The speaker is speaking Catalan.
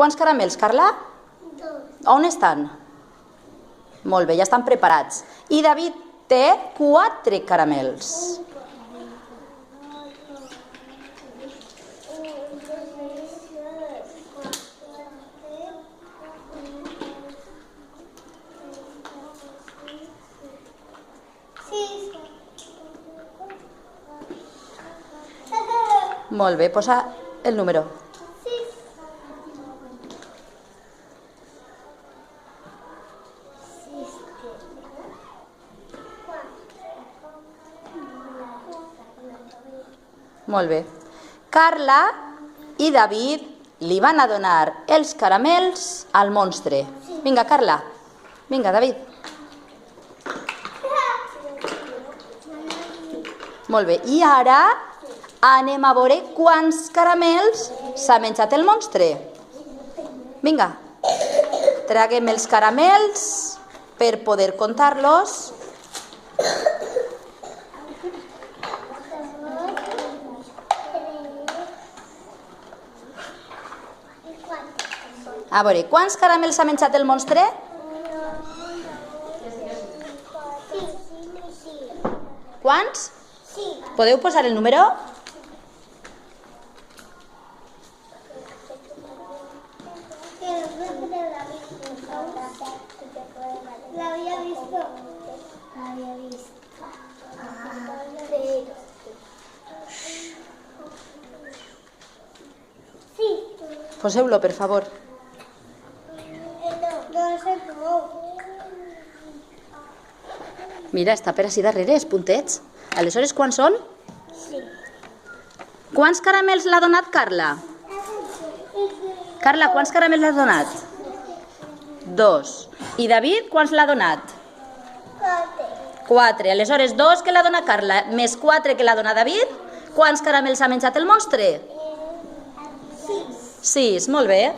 Quants caramels, Carla? 2. On estan? Molt bé, ja estan preparats. I David té 4 caramels. Molt bé, posa el número. 6. Molt bé. Carla i David li van a donar els caramels al monstre. Vinga, Carla. Vinga, David. Molt bé. I ara anem a veure quants caramels s'ha menjat el monstre. Vinga. Traguem els caramels per poder comptar-los. A veure, quants caramels s'ha menjat el monstre? 6. Quants? 6. Podeu posar el número? L'havia vist. Sí. Poseu-lo, per favor. Mira, està per ací darrere, els puntets. Aleshores, quants són? Sí. Quants caramels l'ha donat Carla? Carla, quants caramels l'has donat? 2. I David, quants l'ha donat? 4. Aleshores, 2 que l'ha donat Carla, més 4 que l'ha donat David. Quants caramels ha menjat el monstre? 6. 6, molt bé.